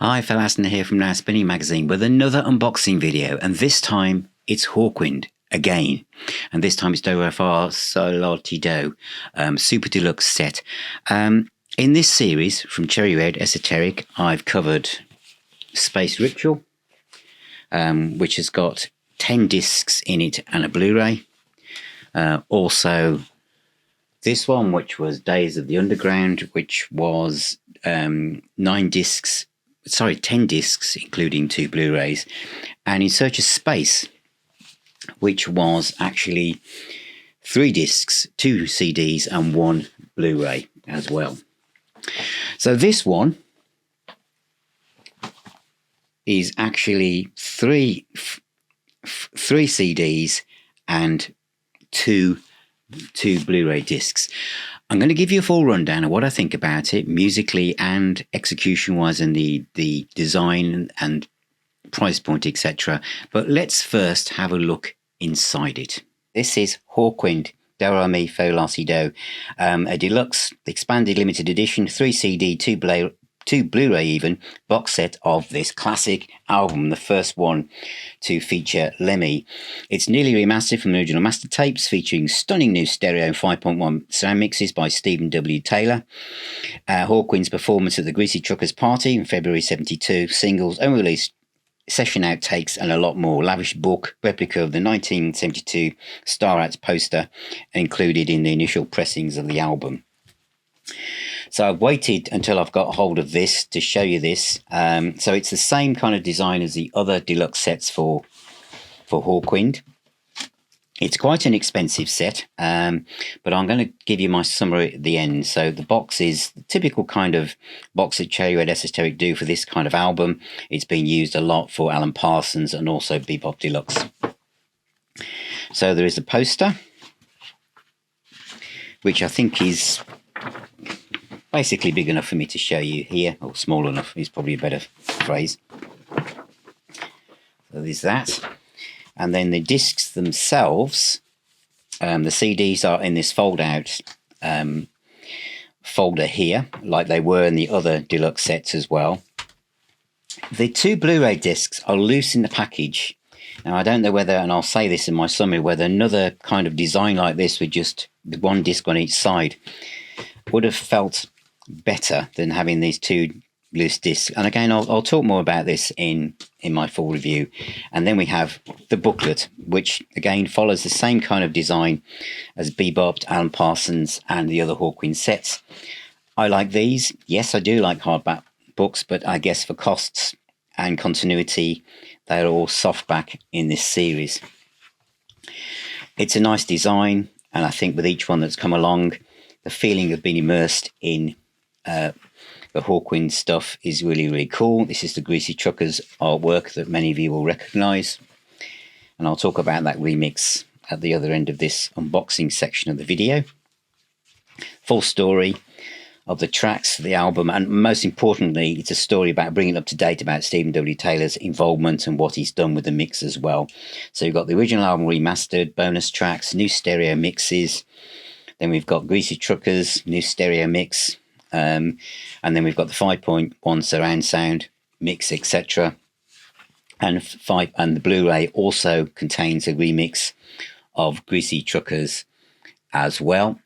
Hi, fellow Aston here from Now Spinning Magazine with another unboxing video, and this time it's Hawkwind again, and this time it's Doremi Fasol Latido Super Deluxe set. In this series from Cherry Red Esoteric, I've covered Space Ritual, which has got 10 discs in it and a Blu-ray. Also this one, which was Days of the Underground, which was 10 discs, including 2 Blu-rays, and In Search of Space, which was actually 3 discs, 2 CDs and 1 Blu-ray as well. So this one is actually 3 CDs and 2 Blu-ray discs. I'm going to give you a full rundown of what I think about it musically and execution-wise, and the design and price point, etc. But let's first have a look inside it. This is Hawkwind Doremi Fasol Latido, a deluxe, expanded limited edition, 3 CD, 2 Blu-ray even, box set of this classic album, the first one to feature Lemmy. It's nearly remastered from the original master tapes, featuring stunning new stereo 5.1 sound mixes by Stephen W. Taylor. Hawkwind's performance at the Greasy Truckers Party in February '72, singles, unreleased session outtakes, and a lot more. Lavish book, replica of the 1972 Star Acts poster included in the initial pressings of the album. So I've waited until I've got hold of this to show you this. So it's the same kind of design as the other deluxe sets for Hawkwind. It's quite an expensive set, but I'm going to give you my summary at the end. So the box is the typical kind of box that Cherry Red Esoteric do for this kind of album. It's been used a lot for Alan Parsons and also Bebop Deluxe. So there is a poster, which I think is basically big enough for me to show you here, or small enough is probably a better phrase. So there's that. And then the discs themselves, the CDs are in this fold-out folder here, like they were in the other deluxe sets as well. The 2 Blu-ray discs are loose in the package. Now, I don't know whether, and I'll say this in my summary, whether another kind of design like this with just 1 disc on each side would have felt better than having these 2 loose discs. And again, I'll talk more about this in my full review. And then we have the booklet, which again follows the same kind of design as Bebop, Alan Parsons and the other Hawkwind sets. I like these. Yes, I do like hardback books, but I guess for costs and continuity, they're all softback in this series. It's a nice design, and I think with each one that's come along, the feeling of being immersed in the Hawkwind stuff is really, really cool. This is the Greasy Truckers artwork that many of you will recognise, and I'll talk about that remix at the other end of this unboxing section of the video. Full story of the tracks, the album, and most importantly, it's a story about bringing up to date about Stephen W. Taylor's involvement and what he's done with the mix as well. So you've got the original album remastered, bonus tracks, new stereo mixes. Then we've got Greasy Truckers, new stereo mix, and then we've got the 5.1 surround sound mix, etc. And the Blu-ray also contains a remix of Greasy Truckers as well.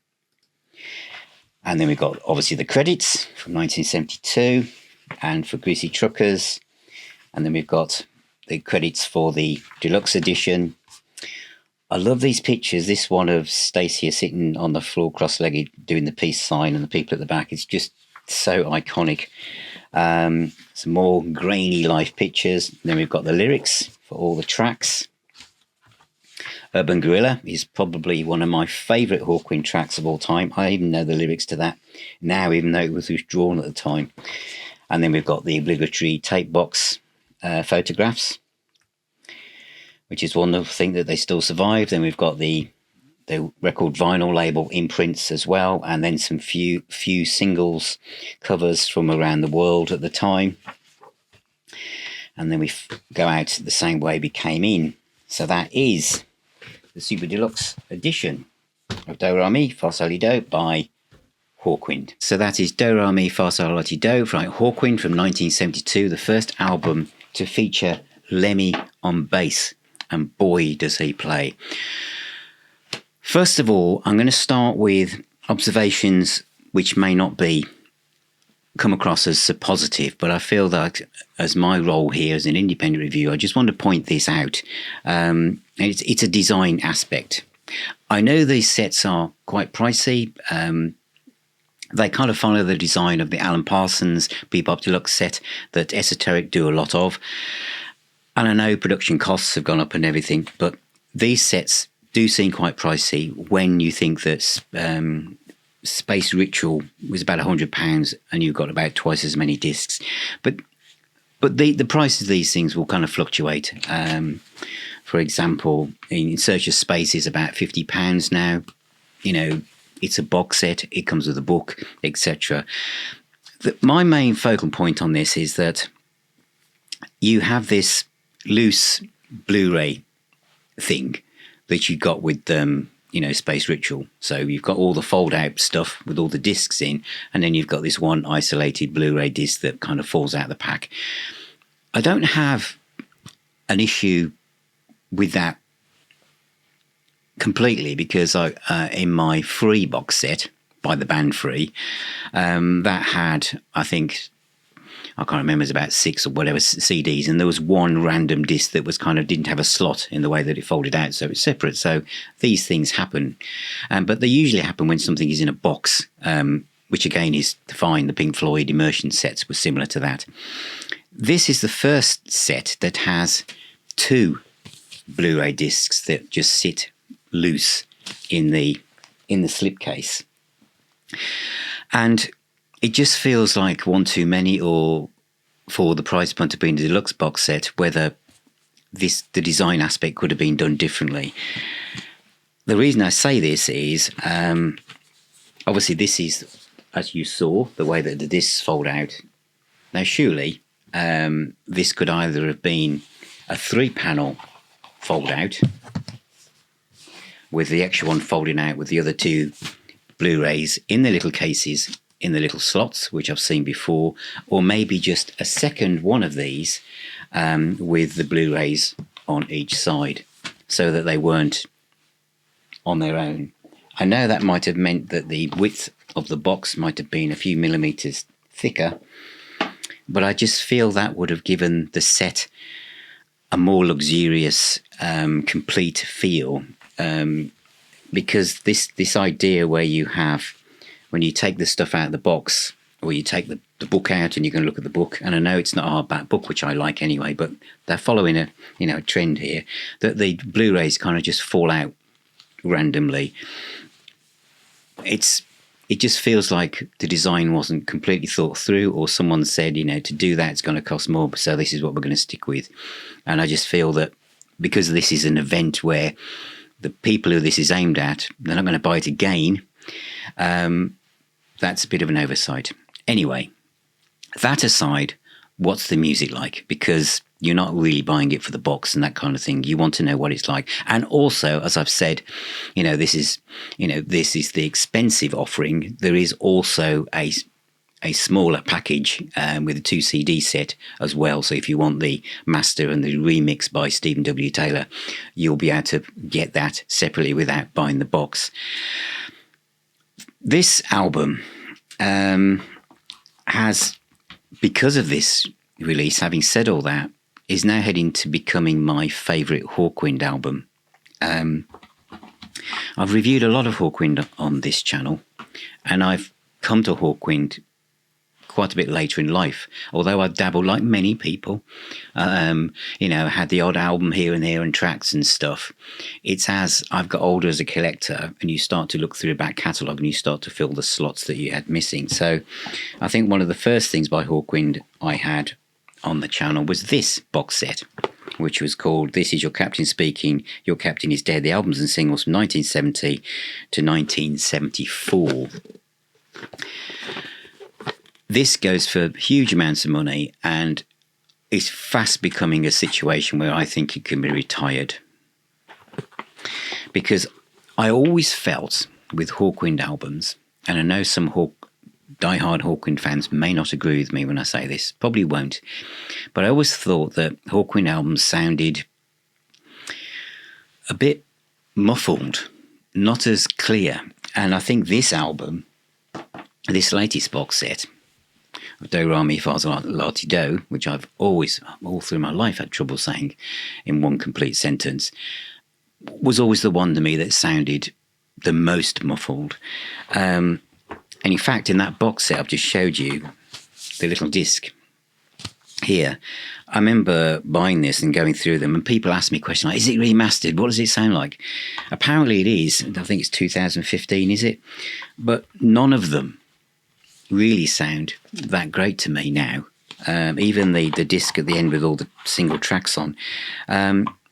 And then we've got obviously the credits from 1972 and for Greasy Truckers, and then we've got the credits for the deluxe edition. I love these pictures. This one of Stacia sitting on the floor cross-legged doing the peace sign, and the people at the back. It's just so iconic. Some more grainy life pictures. Then we've got the lyrics for all the tracks. Urban Guerrilla is probably one of my favourite Hawkwind tracks of all time. I even know the lyrics to that now, even though it was withdrawn at the time. And then we've got the obligatory tape box photographs, which is one thing that they still survive. Then we've got the record vinyl label imprints as well, and then some few singles covers from around the world at the time. And then we go out the same way we came in. So that is the Super Deluxe edition of Doremi Fasol Latido by Hawkwind. So that is Doremi Fasol Latido from Hawkwind from 1972, the first album to feature Lemmy on bass, and boy does he play. First of all, I'm going to start with observations which may not come across as positive, but I feel that as my role here as an independent reviewer, I just want to point this out. It's a design aspect. I know these sets are quite pricey. They kind of follow the design of the Alan Parsons Bebop Deluxe set that Esoteric do a lot of. And I know production costs have gone up and everything, but these sets do seem quite pricey when you think that Space Ritual was about £100 and you've got about twice as many discs. But the price of these things will kind of fluctuate. For example, In Search of Space is about £50 now. You know, it's a box set, it comes with a book, etc. My main focal point on this is that you have this loose Blu-ray thing that you got with Space Ritual. So you've got all the fold-out stuff with all the discs in, and then you've got this one isolated Blu-ray disc that kind of falls out of the pack. I don't have an issue with that completely, because in my Free box set by the band Free, that had, I think, I can't remember, it was about 6 or whatever CDs, and there was one random disc that was kind of didn't have a slot in the way that it folded out, so it's separate. So these things happen, but they usually happen when something is in a box, which again is fine. The Pink Floyd Immersion sets were similar to that. This is the first set that has 2 Blu-ray discs that just sit loose in the slipcase, and it just feels like one too many, or for the price point of being the deluxe box set, whether the design aspect could have been done differently. The reason I say this is obviously this is, as you saw, the way that the discs fold out. Now surely this could either have been a 3-panel fold out with the extra one folding out with the other 2 Blu-rays in the little cases, in the little slots, which I've seen before, or maybe just a second one of these with the Blu-rays on each side, so that they weren't on their own. I know that might have meant that the width of the box might have been a few millimeters thicker, but I just feel that would have given the set a more luxurious, complete feel, because this idea where you have, when you take the stuff out of the box, or you take the book out and you can look at the book, and I know it's not a hardback book, which I like anyway, but they're following a trend here, that the Blu-rays kind of just fall out randomly. It just feels like the design wasn't completely thought through, or someone said, to do that it's going to cost more, so this is what we're going to stick with. And I just feel that because this is an event where the people who this is aimed at, they're not going to buy it again, that's a bit of an oversight. Anyway, that aside, what's the music like? Because you're not really buying it for the box and that kind of thing. You want to know what it's like. And also, as I've said, this is the expensive offering. There is also a smaller package with a 2 CD set as well. So if you want the master and the remix by Stephen W. Taylor, you'll be able to get that separately without buying the box. This album has, because of this release, having said all that, is now heading to becoming my favourite Hawkwind album. I've reviewed a lot of Hawkwind on this channel, and I've come to Hawkwind quite a bit later in life, although I dabbled like many people, had the odd album here and there and tracks and stuff. It's as I've got older as a collector and you start to look through the back catalogue and you start to fill the slots that you had missing. So I think one of the first things by Hawkwind I had on the channel was this box set, which was called This Is Your Captain Speaking, Your Captain Is Dead, the albums and singles from 1970 to 1974. This goes for huge amounts of money and is fast becoming a situation where I think it can be retired. Because I always felt with Hawkwind albums and I know some die-hard Hawkwind fans may not agree with me when I say this, probably won't, but I always thought that Hawkwind albums sounded a bit muffled, not as clear. And I think this album, this latest box set of Doremi Fasol Latido, which I've always, all through my life, had trouble saying in one complete sentence, was always the one to me that sounded the most muffled. And in fact, in that box set I've just showed you, the little disc here, I remember buying this and going through them, and people ask me questions like, is it remastered? What does it sound like? Apparently it is. I think it's 2015, is it? But none of them really sound that great to me now. Even the disc at the end with all the single tracks on,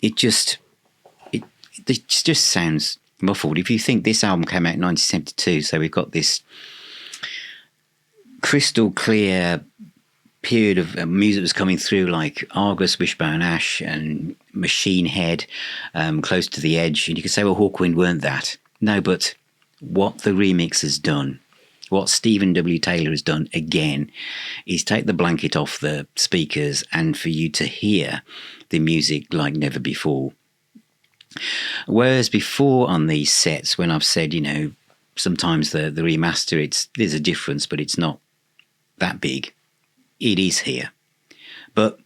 it just sounds muffled. If you think this album came out in 1972, so we've got this crystal clear period of music was coming through, like Argus, Wishbone Ash and Machine Head, Close to the Edge, and you could say, well, Hawkwind weren't that. No, but what the remix has done, what Stephen W. Taylor has done again, is take the blanket off the speakers and for you to hear the music like never before. Whereas before on these sets, when I've said, sometimes the remaster, there's a difference, but it's not that big. It is here. But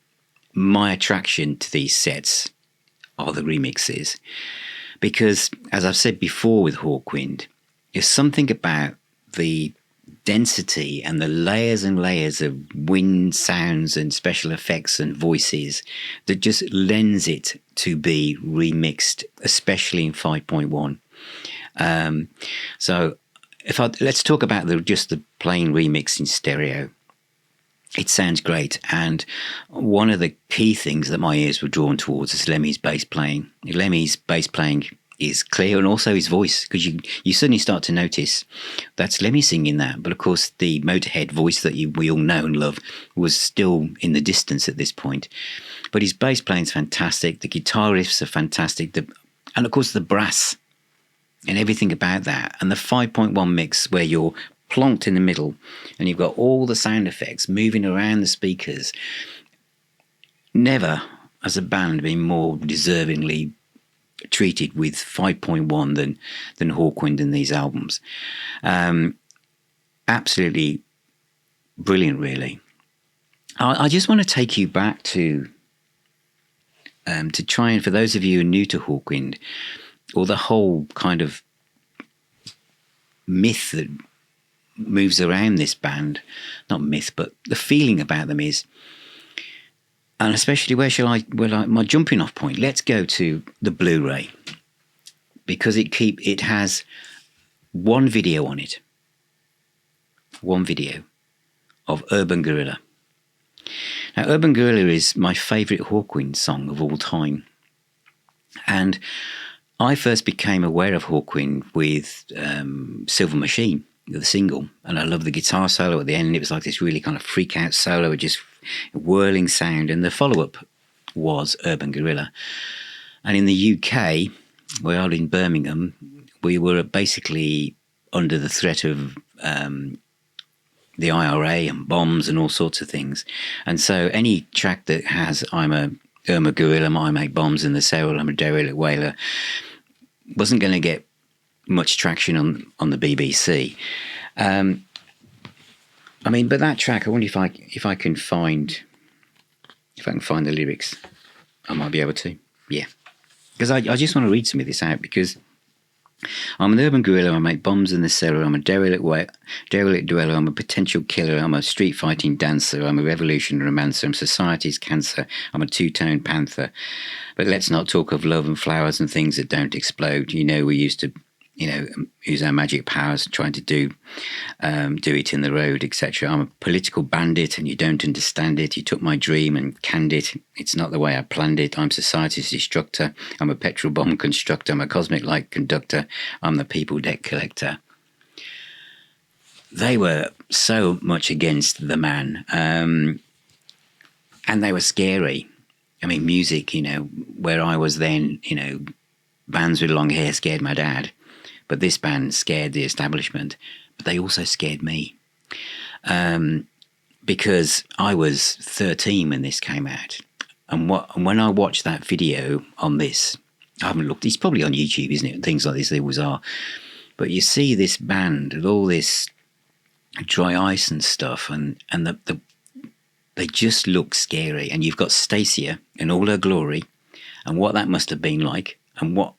my attraction to these sets are the remixes. Because, as I've said before with Hawkwind, there's something about the density and the layers and layers of wind sounds and special effects and voices that just lends it to be remixed, especially in 5.1. So let's talk about just the plain remix in stereo. It sounds great, and one of the key things that my ears were drawn towards is Lemmy's bass playing. Lemmy's bass playing is clear, and also his voice, because you suddenly start to notice that's Lemmy singing that, but of course the Motorhead voice that we all know and love was still in the distance at this point. But his bass playing is fantastic, the guitar riffs are fantastic, and of course the brass and everything about that, and the 5.1 mix where you're plonked in the middle and you've got all the sound effects moving around the speakers. Never has a band been more deservingly treated with 5.1 than Hawkwind in these albums. Absolutely brilliant, really. I just want to take you back to try and, for those of you who are new to Hawkwind, or the whole kind of myth that moves around this band, not myth, but the feeling about them is, and especially my jumping off point, let's go to the Blu-ray, because it has one video on it, one video of Urban Guerrilla. Now, Urban Guerrilla is my favourite Hawkwind song of all time, and I first became aware of Hawkwind with Silver Machine, the single, and I love the guitar solo at the end. It was like this really kind of freak out solo, just whirling sound, and the follow-up was Urban Guerrilla. And in the UK, where I was in Birmingham, we were basically under the threat of the IRA and bombs and all sorts of things, and so any track that has I'm a Urban Guerrilla, I make bombs in the cell, I'm a derelict whaler, wasn't going to get much traction on the BBC. But that track, I wonder if I can find the lyrics. I might be able to. Yeah, because I just want to read some of this out, because I'm an urban guerrilla, I make bombs in the cellar, I'm a derelict dweller, I'm a potential killer, I'm a street fighting dancer, I'm a revolution romancer, I'm society's cancer, I'm a two-tone panther. But let's not talk of love and flowers and things that don't explode. We used to use our magic powers trying to do it in the road, etc. I'm a political bandit and you don't understand it. You took my dream and canned it. It's not the way I planned it. I'm society's destructor. I'm a petrol bomb constructor. I'm a cosmic light conductor. I'm the people debt collector. They were so much against the man. And they were scary. Music, where I was then, bands with long hair scared my dad. But this band scared the establishment. but they also scared me. Because I was 13 when this came out. And when I watched that video on this, I haven't looked, it's probably on YouTube, isn't it? And things like this, they always are. But you see this band with all this dry ice and stuff, and they just look scary. And you've got Stacia in all her glory, and what that must have been like, and what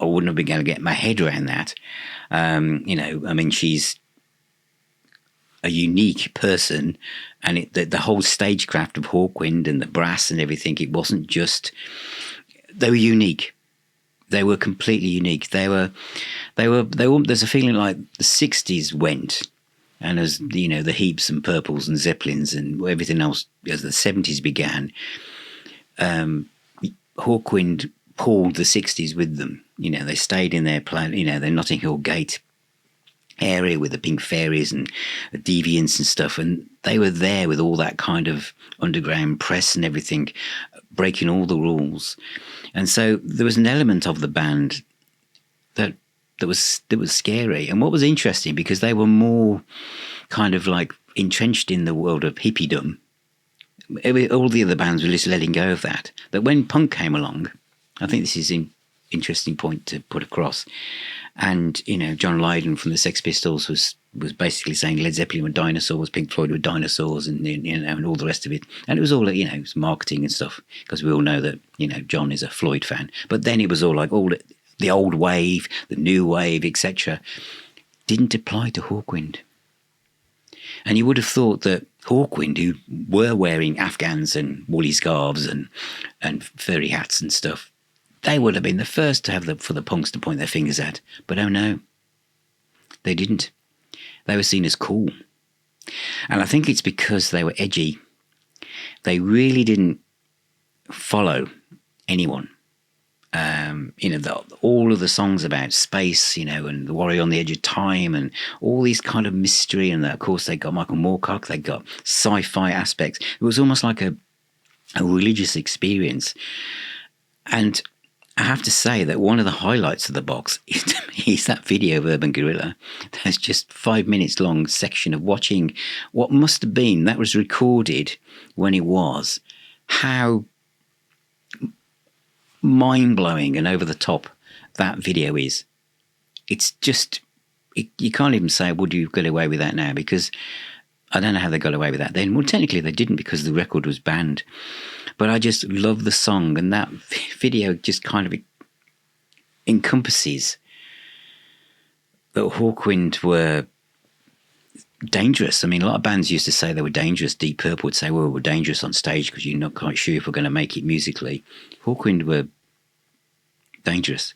I wouldn't have been able to get my head around that. You know, I mean, she's a unique person, and the whole stagecraft of Hawkwind and the brass and everything, it wasn't just, they were unique. They were completely unique. They were, there's a feeling like the 60s went, and as, you know, the Heaps and Purples and Zeppelins and everything else, as the 70s began, Hawkwind pulled the 60s with them. You know, they stayed in their plan, you know, their Notting Hill Gate area with the Pink Fairies and the Deviants and stuff, and they were there with all that kind of underground press and everything, breaking all the rules. And so there was an element of the band that was scary. And what was interesting, because they were more kind of like entrenched in the world of hippiedom, all the other bands were just letting go of that. That when punk came along, I think this is an interesting point to put across. And, you know, John Lydon from the Sex Pistols was basically saying Led Zeppelin were dinosaurs, Pink Floyd were dinosaurs, and, you know, and all the rest of it. And it was all, you know, it was marketing and stuff, because we all know that, you know, John is a Floyd fan. But then it was all like all the old wave, the new wave, etc. didn't apply to Hawkwind. And you would have thought that Hawkwind, who were wearing Afghans and woolly scarves and furry hats and stuff, they would have been the first to have for the punks to point their fingers at. But oh no, they didn't. They were seen as cool. And I think it's because they were edgy. They really didn't follow anyone. You know, all of the songs about space, you know, and the Warrior on the Edge of Time, and all these kind of mystery, and of course they got Michael Moorcock, they got sci-fi aspects. It was almost like a religious experience. And I have to say that one of the highlights of the box is that video of Urban Guerrilla. There's just 5 minutes long section of watching what must have been, that was recorded when it was, how mind-blowing and over the top that video is. It's just, you can't even say, would you get away with that now? Because I don't know how they got away with that then. Well, technically they didn't, because the record was banned. But I just love the song, and that video just kind of encompasses that Hawkwind were dangerous. I mean, a lot of bands used to say they were dangerous. Deep Purple would say, well, we're dangerous on stage because you're not quite sure if we're going to make it musically. Hawkwind were dangerous.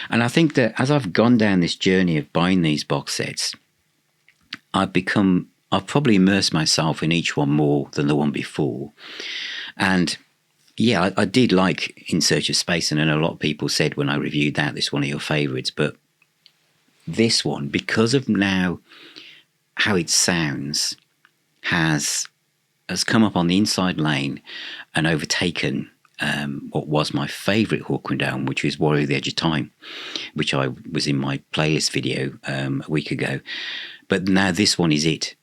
And I think that as I've gone down this journey of buying these box sets, I've probably immersed myself in each one more than the one before. And yeah, I did like In Search of Space, and I know a lot of people said when I reviewed that, this is one of your favourites, but this one, because of now how it sounds, has come up on the inside lane and overtaken what was my favourite Hawkwind album, which was Warrior of the Edge of Time, which I was in my playlist video a week ago. But now this one is it.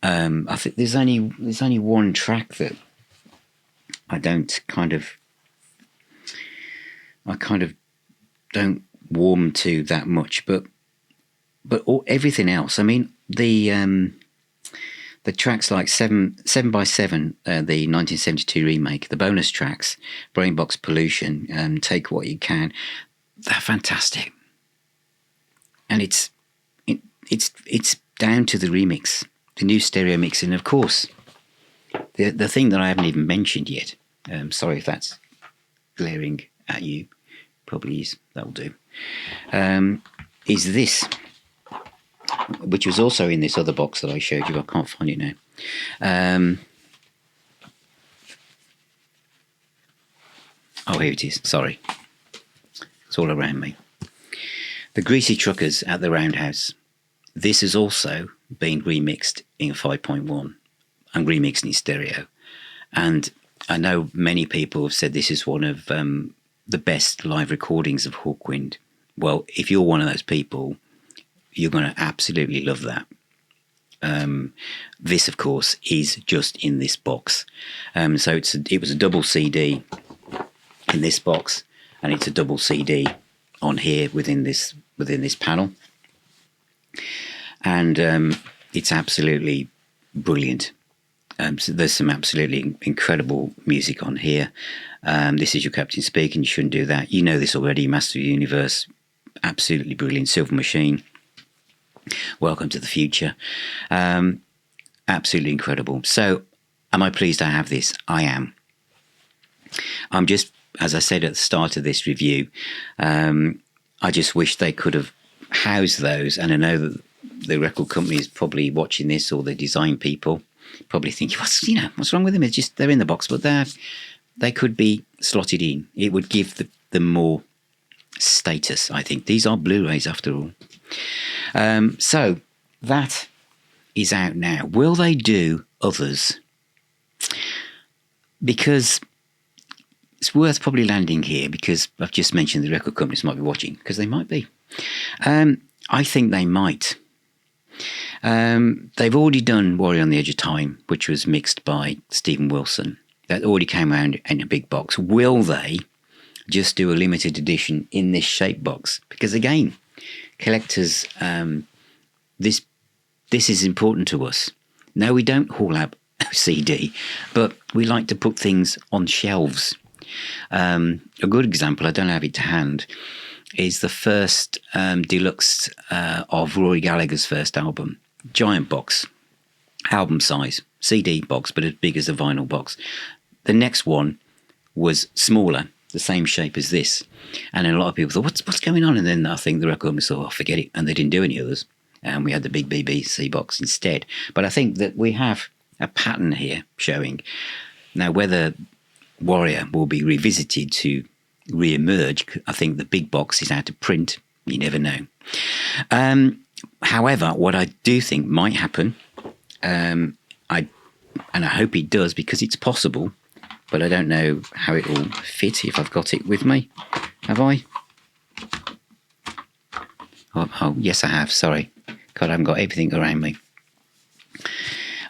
I think there's only one track that I kind of don't warm to that much, but everything else. I mean, the tracks like 7x7, the 1972 remake, the bonus tracks, Brainbox Pollution, Take What You Can, they're fantastic. And it's down to the remix, the new stereo mix, and of course the thing that I haven't even mentioned yet. Sorry if that's glaring at you. Probably is. That'll do. Is this, which was also in this other box that I showed you. I can't find it now. Oh, here it is. Sorry. It's all around me. The Greasy Truckers at the Roundhouse. This has also been remixed in 5.1 and remixed in stereo. And I know many people have said this is one of the best live recordings of Hawkwind. Well, if you're one of those people, you're going to absolutely love that. This, of course, is just in this box. So it was a double CD in this box, and it's a double CD on here within this panel, and it's absolutely brilliant. So there's some absolutely incredible music on here. This is your captain speaking. You shouldn't do that. You know this already. Master of the Universe, absolutely brilliant. Silver Machine, Welcome to the Future, absolutely incredible. So, am I pleased I have this? I am. I'm just, as I said at the start of this review, I just wish they could have housed those. And I know that the record company is probably watching this, or the design people probably thinking, what's wrong with them? It's just they're in the box, but they could be slotted in. It would give them more status, I think. These are Blu-rays after all. So that is out now. Will they do others? Because it's worth probably landing here, because I've just mentioned the record companies might be watching, because they might be. I think they might. They've already done Warrior on the Edge of Time, which was mixed by Stephen Wilson. That already came around in a big box. Will they just do a limited edition in this shape box? Because again, collectors, this is important to us. No, we don't haul out a CD, but we like to put things on shelves. A good example, I don't have it to hand, is the first deluxe of Rory Gallagher's first album. Giant box, album size, CD box, but as big as a vinyl box. The next one was smaller, the same shape as this. And then a lot of people thought, what's going on? And then I think the record company thought, forget it. And they didn't do any others. And we had the big BBC box instead. But I think that we have a pattern here showing. Now, whether Warrior will be revisited to re-emerge, I think the big box is out of print. You never know. However, what I do think might happen, and I hope it does, because it's possible, but I don't know how it will fit, if I've got it with me. Have I? Oh yes, I have. Sorry. God, I haven't got everything around me.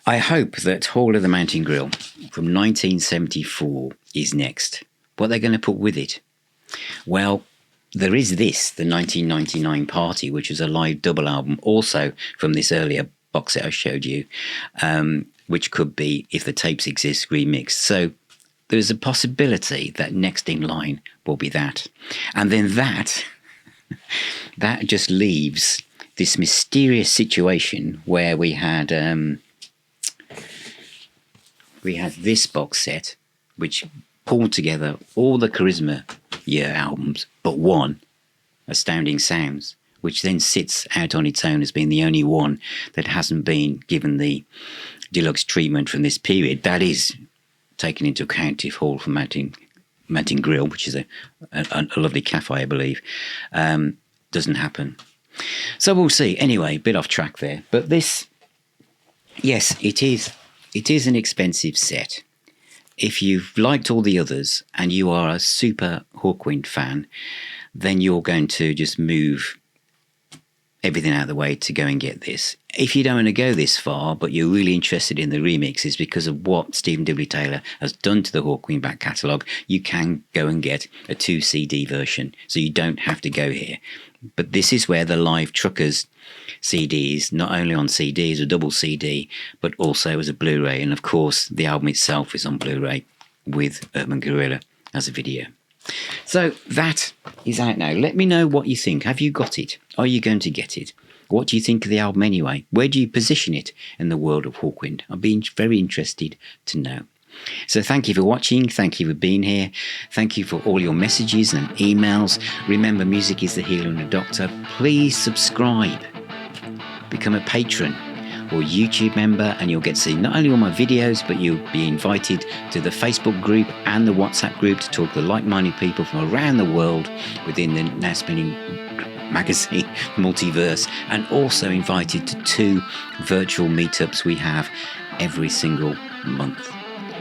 I hope that Hall of the Mountain Grill from 1974 is next. What they're going to put with it? Well, there is this, the 1999 Party, which was a live double album, also from this earlier box set I showed you, which could be, if the tapes exist, remixed. So there's a possibility that next in line will be that. And then that just leaves this mysterious situation where we had this box set, which pulled together all the Charisma year albums, but one, Astounding Sounds, which then sits out on its own as being the only one that hasn't been given the deluxe treatment from this period. That is taken into account if Hall from Mountain Grill, which is a lovely cafe, I believe, doesn't happen. So we'll see. Anyway, bit off track there. But this, yes, it is an expensive set. If you've liked all the others and you are a super Hawkwind fan, then you're going to just move everything out of the way to go and get this. If you don't want to go this far, but you're really interested in the remixes because of what Stephen W. Taylor has done to the Hawkwind back catalogue, you can go and get a 2 CD version, so you don't have to go here. But this is where the Live Truckers CDs, not only on CD as a double CD, but also as a Blu-ray. And of course, the album itself is on Blu-ray with Urban Guerrilla as a video. So that is out now. Let me know what you think. Have you got it? Are you going to get it? What do you think of the album anyway? Where do you position it in the world of Hawkwind? I've been very interested to know. So thank you for watching. Thank you for being here. Thank you for all your messages and emails. Remember, music is the healer and the doctor. Please subscribe. Become a patron or YouTube member, and you'll get to see not only all my videos, but you'll be invited to the Facebook group and the WhatsApp group to talk to like-minded people from around the world within the Now Spinning magazine multiverse, and also invited to 2 virtual meetups we have every single month.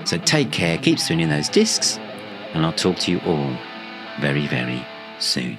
So take care, keep spinning those discs, and I'll talk to you all very, very soon.